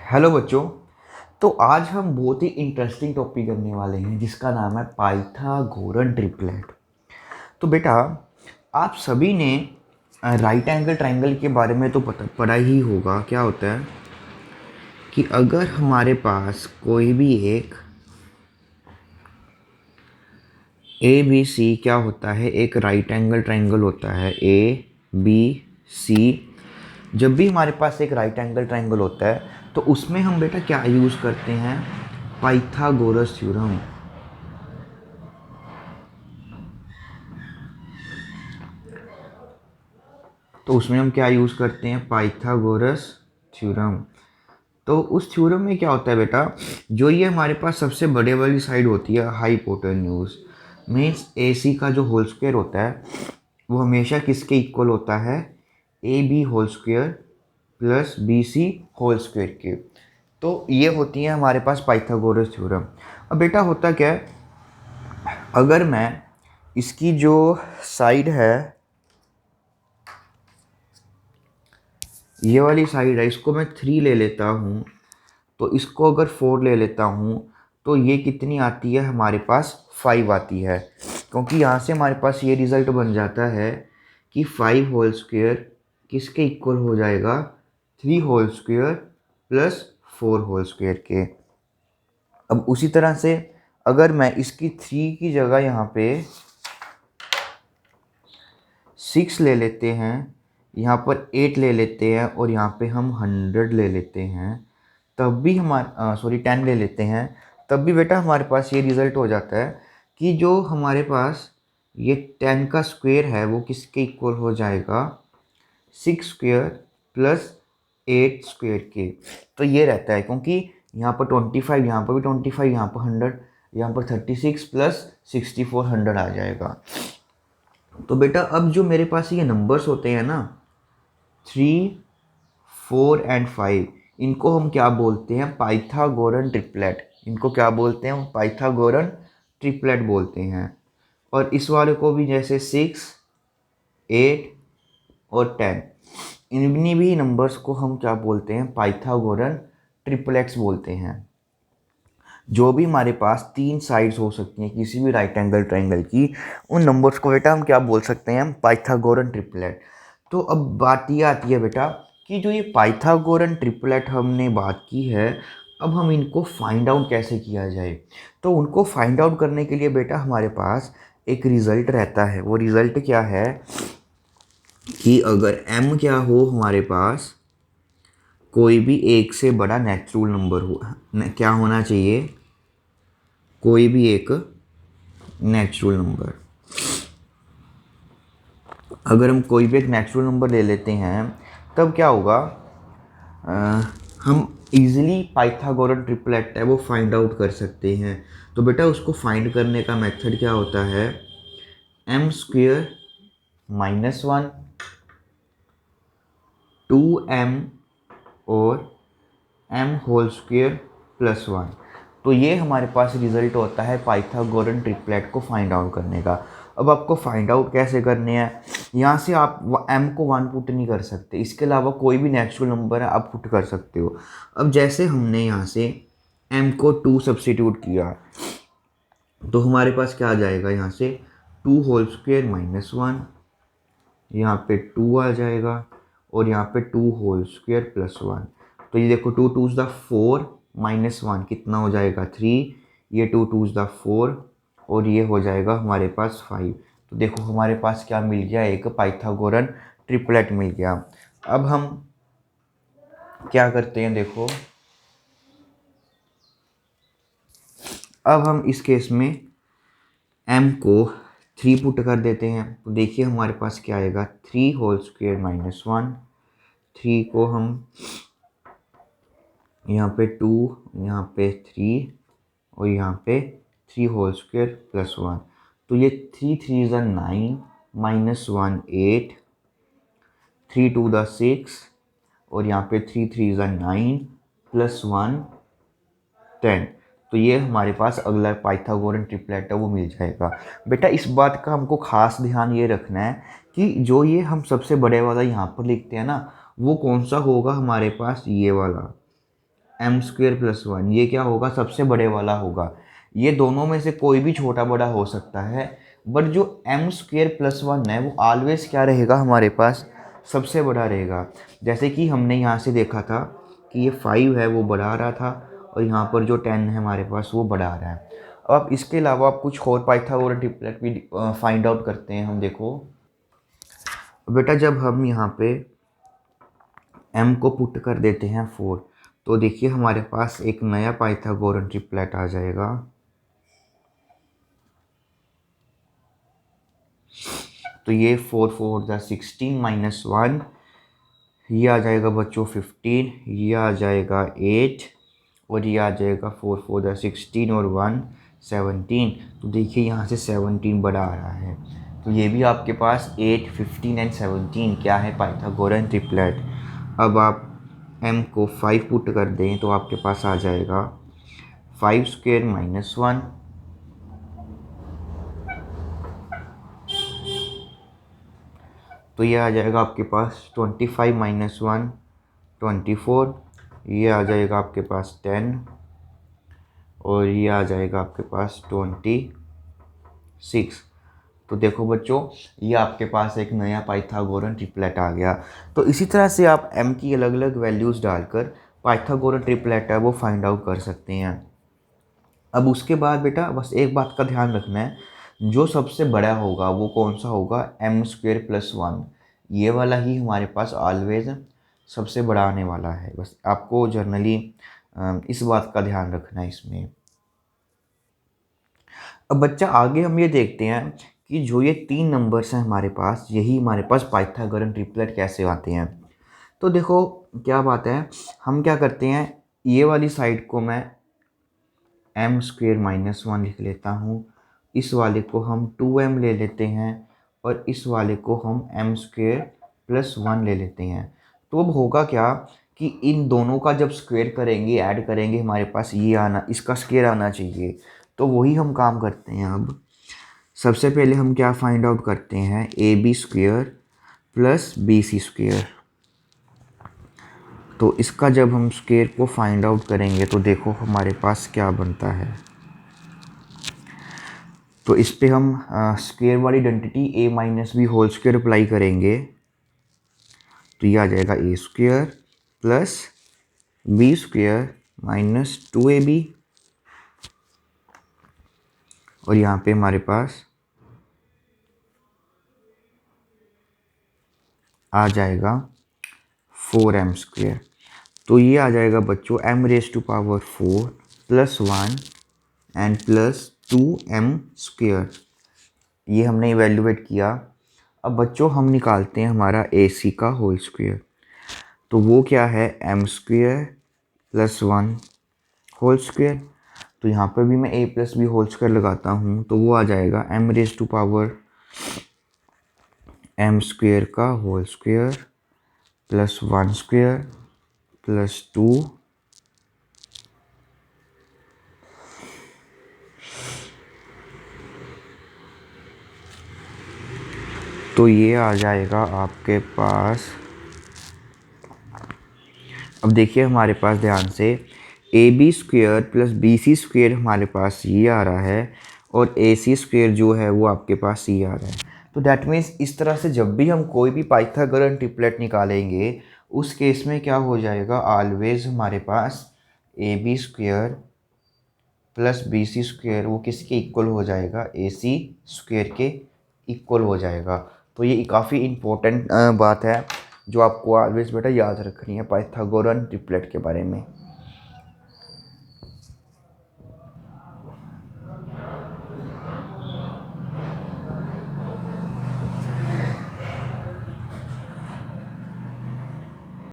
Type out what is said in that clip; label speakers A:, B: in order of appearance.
A: Hello बच्चों। तो आज हम बहुत ही इंटरेस्टिंग टॉपिक करने वाले हैं जिसका नाम है पाइथागोरन ट्रिपलेट। तो बेटा, आप सभी ने राइट एंगल ट्रायंगल के बारे में तो पढ़ा ही होगा। क्या होता है कि अगर हमारे पास कोई भी एक ए बी सी क्या होता है, एक राइट एंगल ट्रायंगल होता है ए बी सी। जब भी हमारे पास एक राइट एंगल ट्रायंगल होता है तो उसमें हम बेटा क्या यूज़ करते हैं, पाइथागोरस थ्योरम। तो उसमें हम क्या यूज़ करते हैं, पाइथागोरस थ्योरम। तो उस थ्योरम में क्या होता है बेटा, जो ये हमारे पास सबसे बड़े वाली साइड होती है हाइपोटेन्यूज, मीन्स ए सी का जो होल स्क्वायर होता है वो हमेशा किसके इक्वल होता है, A B whole square plus B C whole square के। तो ये होती है हमारे पास पाइथागोरस थ्योरम। अब बेटा होता क्या है, अगर मैं इसकी जो साइड है, ये वाली साइड है, इसको मैं 3 ले लेता हूँ, तो इसको अगर 4 ले लेता हूँ तो ये कितनी आती है हमारे पास, 5 आती है। क्योंकि यहाँ से हमारे पास ये रिज़ल्ट बन जाता है कि 5 होल स्क्वायर किसके इक्वल हो जाएगा, 3 whole square plus 4 whole square के। अब उसी तरह से अगर मैं इसकी 3 की जगह यहाँ पे 6 ले लेते हैं, यहाँ पर 8 ले लेते हैं और यहाँ पे हम 100 ले लेते हैं, तब भी 10 ले लेते हैं, तब भी बेटा हमारे पास ये रिज़ल्ट हो जाता है कि जो हमारे पास ये 10 का स्क्वायर है वो किसके इक्वल हो जाएगा, 6 स्क्वायर प्लस 8 स्क्वायर के। तो ये रहता है, क्योंकि यहाँ पर 25, यहाँ पर भी 25, यहाँ पर 100, यहाँ पर 36 प्लस 64, 100 आ जाएगा। तो बेटा अब जो मेरे पास ये नंबर्स होते हैं ना, 3, 4 एंड 5, इनको हम क्या बोलते हैं, पाइथागोरन ट्रिपलेट। इनको क्या बोलते हैं, पाइथागोरन ट्रिपलेट बोलते हैं। और इस वाले को भी जैसे 6, 8 और 10, इन्हीं भी नंबर्स को हम क्या बोलते हैं, पाइथागोरन ट्रिपलेट्स बोलते हैं। जो भी हमारे पास 3 साइड्स हो सकती हैं किसी भी राइट एंगल ट्रायंगल की, उन नंबर्स को बेटा हम क्या बोल सकते हैं, पाइथागोरन ट्रिपलेट। तो अब बात ये आती है बेटा कि जो ये पाइथागोरन ट्रिपलेट हमने बात की है, अब हम इनको फाइंड आउट कैसे किया जाए। तो उनको फाइंड आउट करने के लिए बेटा हमारे पास एक रिज़ल्ट रहता है। वो रिज़ल्ट क्या है कि अगर m क्या हो हमारे पास, कोई भी एक से बड़ा नेचुरल नंबर हो, क्या होना चाहिए, कोई भी एक नेचुरल नंबर। अगर हम कोई भी एक नेचुरल नंबर ले लेते हैं तब क्या होगा, अ, हम इजीली पाइथागोरन ट्रिपलेट है वो फाइंड आउट कर सकते हैं। तो बेटा उसको फाइंड करने का मेथड क्या होता है, m स्क्वेयर -1, 2m और m होल स्क्वेयर +1। तो ये हमारे पास रिजल्ट होता है पाइथागोरन ट्रिपलेट को फाइंड आउट करने का। अब आपको फाइंड आउट कैसे करने हैं, यहाँ से आप m को 1 पुट नहीं कर सकते, इसके अलावा कोई भी नेचुरल नंबर है आप पुट कर सकते हो। अब जैसे हमने यहाँ से m को 2 सब्सटीट्यूट किया तो हमारे पास क्या आ जाएगा, यहाँ से 2 होल स्क्वेयर -1, यहाँ पे 2 आ जाएगा और यहाँ पे 2 होल स्क्वेयर +1। तो ये देखो 2 2 ज़ 4 -1 कितना हो जाएगा 3, ये 2 2 ज़ 4 और ये हो जाएगा हमारे पास 5। तो देखो हमारे पास क्या मिल गया, एक पाइथागोरन ट्रिपलेट मिल गया। अब हम क्या करते हैं, देखो अब हम इस केस में m को 3 पुट कर देते हैं। तो देखिए हमारे पास क्या आएगा, 3 होल स्क्वेयर -1, 3 को हम यहाँ पे 2, यहाँ पे 3 और यहाँ पे 3 होल स्क्वेयर +1। तो ये 3 3 ज़ा 9, -1 8, 3 2 ज़ा 6 और यहाँ पे 3 3 ज़ा 9 +1 10। तो ये हमारे पास अगला पाइथागोरन ट्रिपलेट है वो मिल जाएगा। बेटा इस बात का हमको खास ध्यान ये रखना है कि जो ये हम सबसे बड़े वाला यहाँ पर लिखते हैं ना, वो कौन सा होगा हमारे पास, ये वाला। एम स्क्वेयर प्लस वन, ये क्या होगा, सबसे बड़े वाला होगा। ये दोनों में से कोई भी छोटा बड़ा हो सकता है, बट जो एम स्क्वेयर प्लस वन है वो ऑलवेज क्या रहेगा हमारे पास, सबसे बड़ा रहेगा। जैसे कि हमने यहाँ से देखा था कि ये 5 है वो बड़ा आ रहा था, और यहाँ पर जो 10 है हमारे पास वो बड़ा आ रहा है। अब इसके अलावा आप कुछ और पाइथागोरस ट्रिपलेट भी फाइंड आउट करते हैं हम। देखो बेटा, जब हम यहाँ पे m को पुट कर देते हैं 4, तो देखिए हमारे पास एक नया पाइथागोरस ट्रिपलेट आ जाएगा। तो ये 4 4 द 16 माइनस 1, ये आ जाएगा बच्चों 15, ये आ जाएगा 8, और ये आ जाएगा 4 4 द 16 और 1 17। तो देखिए यहाँ से 17 बड़ा आ रहा है। तो ये भी आपके पास 8 15 एंड 17 क्या है, पाइथागोरस ट्रिपलेट। अब आप m को 5 पुट कर दें तो आपके पास आ जाएगा 5 स्क्वेयर माइनस 1, तो ये आ जाएगा आपके पास 25 माइनस 1 24, ये आ जाएगा आपके पास 10, और ये आ जाएगा आपके पास 26। तो देखो बच्चों, ये आपके पास एक नया पाइथागोरस ट्रिपलेट आ गया। तो इसी तरह से आप m की अलग अलग वैल्यूज़ डालकर पाइथागोरस ट्रिपलेट है वो फाइंड आउट कर सकते हैं। अब उसके बाद बेटा बस एक बात का ध्यान रखना है, जो सबसे बड़ा होगा वो कौन सा होगा, एम स्क्वेयर प्लस वन, ये वाला ही हमारे पास ऑलवेज सबसे बड़ा आने वाला है। बस आपको जर्नली इस बात का ध्यान रखना है इसमें। अब बच्चा आगे हम ये देखते हैं कि जो ये 3 नंबर्स हैं हमारे पास, यही हमारे पास पाइथागोरस ट्रिपलेट कैसे आते हैं। तो देखो क्या बात है, हम क्या करते हैं, ये वाली साइड को मैं एम स्क्वेयर माइनस वन लिख लेता हूँ, इस वाले को हम 2m ले लेते हैं, और इस वाले को हम एम स्क्वेयर प्लस वन ले लेते हैं। तो अब होगा क्या कि इन दोनों का जब स्क्वेयर करेंगे, ऐड करेंगे, हमारे पास ये आना, इसका स्क्वेयर आना चाहिए। तो वही हम काम करते हैं। अब सबसे पहले हम क्या फाइंड आउट करते हैं, A B square plus B C square. तो इसका जब हम स्क्वेयर को फाइंड आउट करेंगे तो देखो हमारे पास क्या बनता है। तो इस पे हम स्क्वेयर वाली identity a minus B whole square apply करेंगे, तो ये आ जाएगा A square plus B square minus 2ab, और यहाँ पे हमारे पास आ जाएगा 4m स्क्वेयर। तो ये आ जाएगा बच्चों m raise to power 4 plus 1 and plus 2m square. ये हमने इवेल्युएट किया। अब बच्चों हम निकालते हैं हमारा AC का होल स्क्वेयर। तो वो क्या है, m square plus 1 whole square. तो यहाँ पर भी मैं a plus B whole square लगाता हूँ, तो वो आ जाएगा m raise to power m square का whole square plus 1 square plus 2 तो ये आ जाएगा आपके पास। अब देखिए हमारे पास ध्यान से A B square plus B C square हमारे पास ये आ रहा है, और ए सी स्क्वेयर जो है वो आपके पास ये आ रहा है। तो डैट मीन्स इस तरह से जब भी हम कोई भी पाइथागोरस ट्रिपलेट निकालेंगे, उस केस में क्या हो जाएगा, ऑलवेज हमारे पास A B square plus B C square वो किसके इक्वल हो जाएगा, ए सी स्क्वेयर के इक्वल हो जाएगा। तो ये काफ़ी इम्पोर्टेंट बात है जो आपको ऑलवेज बेटा याद रखनी है पाइथागोरस ट्रिपलेट के बारे में।